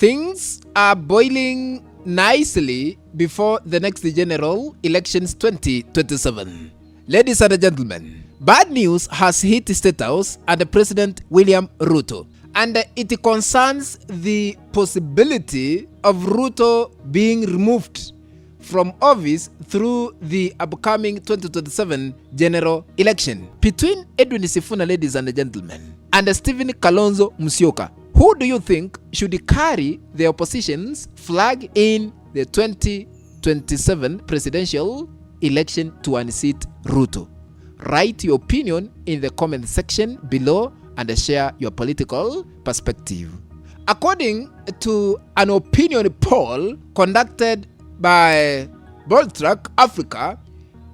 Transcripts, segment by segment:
things are boiling nicely before the next general elections 2027. Ladies and gentlemen, bad news has hit State House and President William Ruto, and it concerns the possibility of Ruto being removed from office through the upcoming 2027 general election. Between Edwin Sifuna, ladies and gentlemen, and Stephen Kalonzo Musyoka, who do you think should carry the opposition's flag in the 2027 presidential election to unseat Ruto? Write your opinion in the comment section below and share your political perspective. According to an opinion poll conducted by Boldtrack Africa,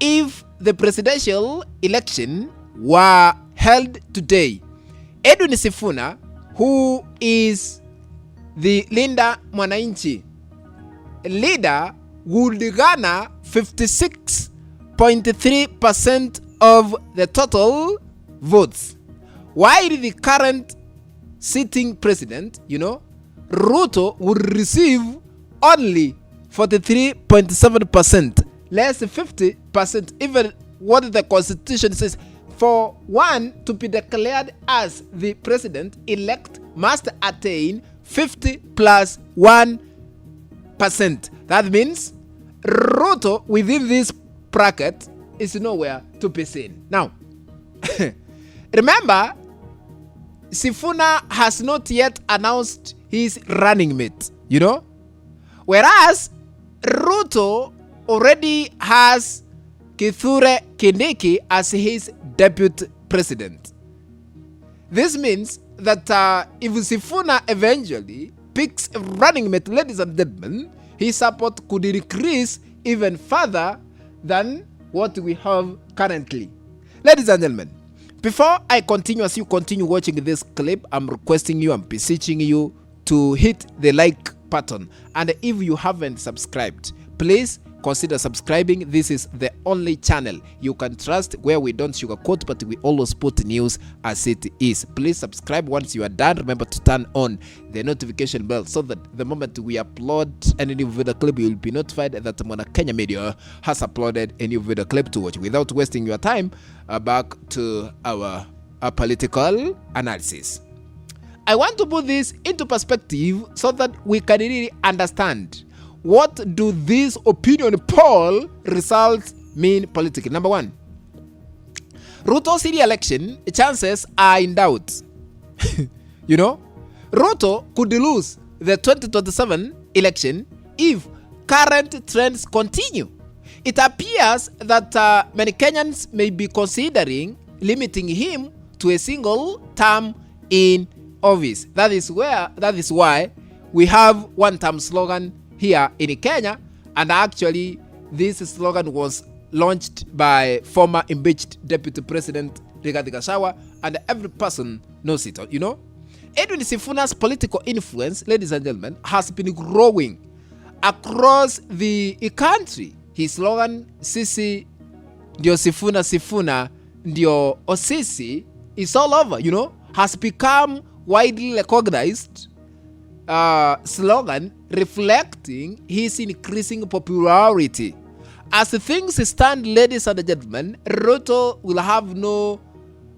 if the presidential election were held today, Edwin Sifuna, who is the Linda Mwananchi leader, would garner 56.3% of the total votes, while the current sitting president, Ruto, would receive only 43.7%, less 50%, even what the constitution says. For one to be declared as the president-elect must attain 50 plus 1%. That means Ruto within this bracket is nowhere to be seen. Now, remember, Sifuna has not yet announced his running mate, whereas Ruto already has Kithure Kindiki as his deputy president. This means that if Sifuna eventually picks a running mate, ladies and gentlemen, his support could increase even further than what we have currently. Ladies and gentlemen, before I continue, as you continue watching this clip, I'm requesting you, I'm beseeching you to hit the like button. And if you haven't subscribed, please consider subscribing. This is the only channel you can trust where we don't sugarcoat, but we always put news as it is. Please subscribe. Once you are done, remember to turn on the notification bell so that the moment we upload any new video clip, you will be notified that Mona Kenya Media has uploaded a new video clip to watch. Without wasting your time, back to our political analysis. I want to put this into perspective so that we can really understand what do these opinion poll results mean politically. Number one, Ruto's re-election chances are in doubt. Ruto could lose the 2027 election if current trends continue. It appears that many Kenyans may be considering limiting him to a single term in office. That is why we have one-term slogan here in Kenya, and actually this slogan was launched by former impeached Deputy President Rigathi Gachagua, and every person knows it. Edwin Sifuna's political influence, ladies and gentlemen, has been growing across the country. His slogan, Sisi ndio Sifuna, Sifuna ndio Osisi, is all over, has become widely recognized slogan reflecting his increasing popularity. As things stand, ladies and gentlemen, Ruto will have no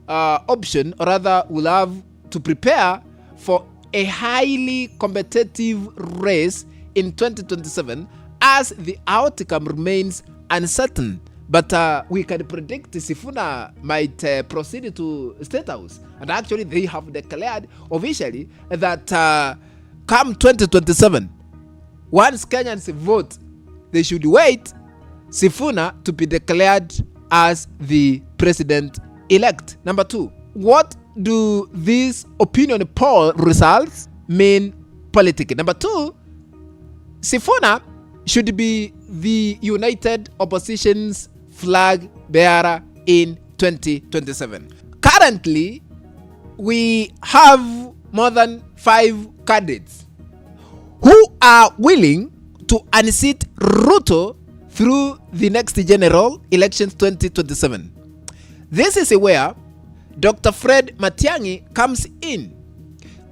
option, or rather will have to prepare for a highly competitive race in 2027 as the outcome remains uncertain. But we can predict Sifuna might proceed to State House. And actually they have declared officially that come 2027, once Kenyans vote, they should wait Sifuna to be declared as the president-elect. Number two, what do these opinion poll results mean politically? Number two, Sifuna should be the united opposition's flag bearer in 2027. Currently, we have more than 5 candidates who are willing to unseat Ruto through the next general elections 2027. This is where Dr. Fred Matiang'i comes in.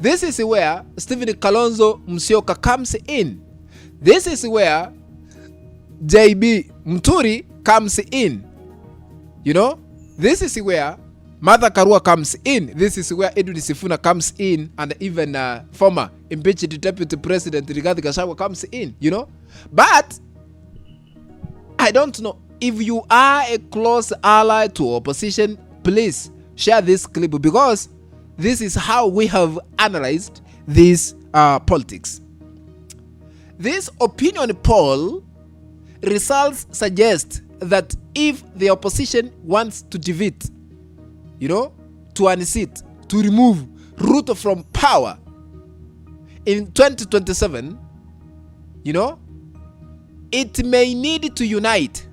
This is where Stephen Kalonzo Musyoka comes in. This is where JB Muturi comes in. You know, this is where Martha Karua comes in. This is where Edwin Sifuna comes in, and even former impeached Deputy President Rigathi Gachagua comes in, you know. But I don't know, if you are a close ally to opposition, please share this clip, because this is how we have analyzed this politics. This opinion poll results suggest that if the opposition wants to defeat, you know, to unseat, to remove Ruto from power in 2027, you know, it may need to unite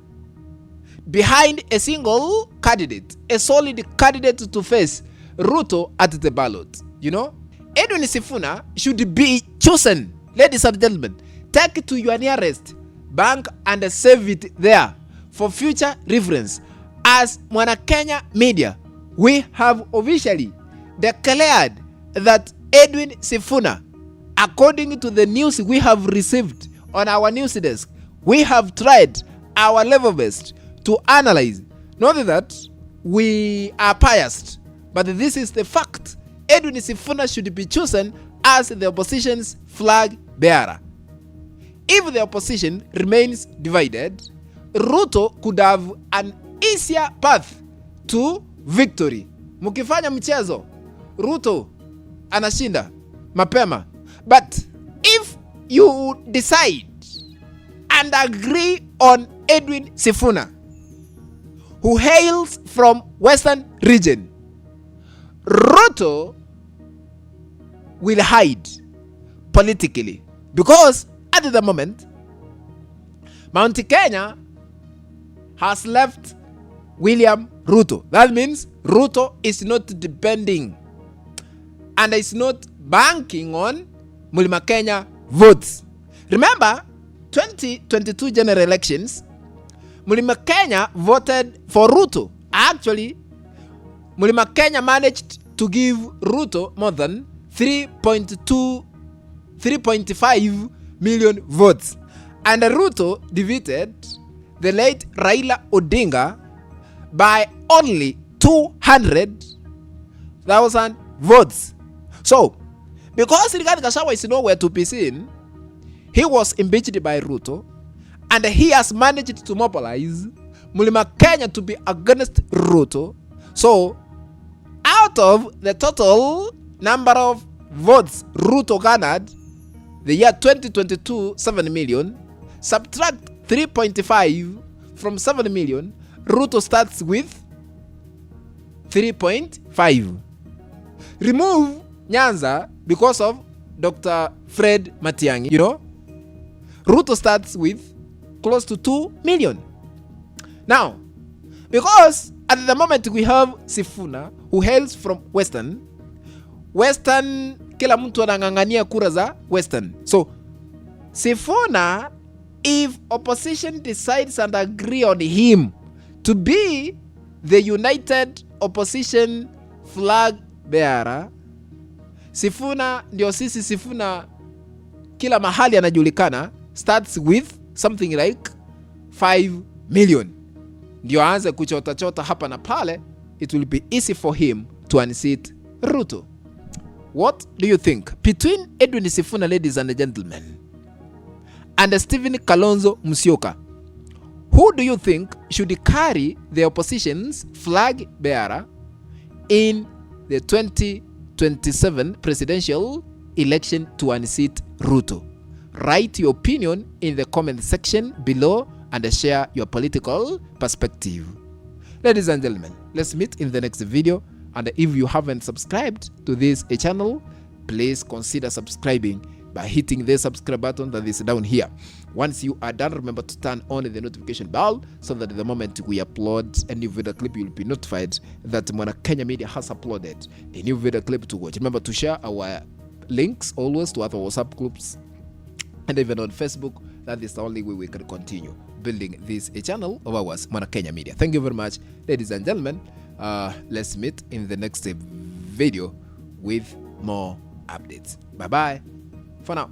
behind a single candidate, a solid candidate to face Ruto at the ballot. You know, Edwin Sifuna should be chosen. Ladies and gentlemen, take it to your nearest bank and save it there for future reference. As Mwana Kenya media, we have officially declared that Edwin Sifuna, according to the news we have received on our news desk, we have tried our level best to analyze. Not that we are biased, but this is the fact. Edwin Sifuna should be chosen as the opposition's flag bearer. If the opposition remains divided, Ruto could have an easier path to victory. Mukifanya mchezo, Ruto anashinda mapema. But if you decide and agree on Edwin Sifuna, who hails from Western region, Ruto will hide politically, because at the moment Mount Kenya has left William Ruto. That means Ruto is not depending and is not banking on Mlima Kenya votes. Remember, 2022 general elections, Mlima Kenya voted for Ruto. Actually, Mlima Kenya managed to give Ruto more than 3.5 million votes. And Ruto defeated the late Raila Odinga by only 200,000 votes. So, because Rigathi Gachagua is nowhere to be seen, he was impeached by Ruto, and he has managed to mobilize Mlima Kenya to be against Ruto. So, out of the total number of votes Ruto garnered the year 2022, 7 million, subtract 3.5 from 7 million, Ruto starts with 3.5. Remove Nyanza because of Dr. Fred Matiang'i, you know, Ruto starts with close to 2 million. Now, because at the moment we have Sifuna, who hails from Western, kila mtu anang'ang'ania kura za Western. So, Sifuna, if opposition decides and agree on him to be the united opposition flag bearer, Sifuna ndio sisi Sifuna kila mahali anajulikana, starts with something like 5 million. Ndio aanze kuchota hapa na pale, it will be easy for him to unseat Ruto. What do you think? Between Edwin Sifuna, ladies and gentlemen, and Stephen Kalonzo Musyoka, who do you think should carry the opposition's flag bearer in the 2027 presidential election to unseat Ruto? Write your opinion in the comment section below and share your political perspective. Ladies and gentlemen, let's meet in the next video. And if you haven't subscribed to this channel, please consider subscribing by hitting the subscribe button that is down here. Once you are done, remember to turn on the notification bell so that the moment we upload a new video clip, you'll be notified that Mwana Kenya Media has uploaded a new video clip to watch. Remember to share our links always to other WhatsApp groups and even on Facebook. That is the only way we can continue building this channel of ours, Mwana Kenya Media. Thank you very much, ladies and gentlemen. Let's meet in the next video with more updates. Bye bye for now.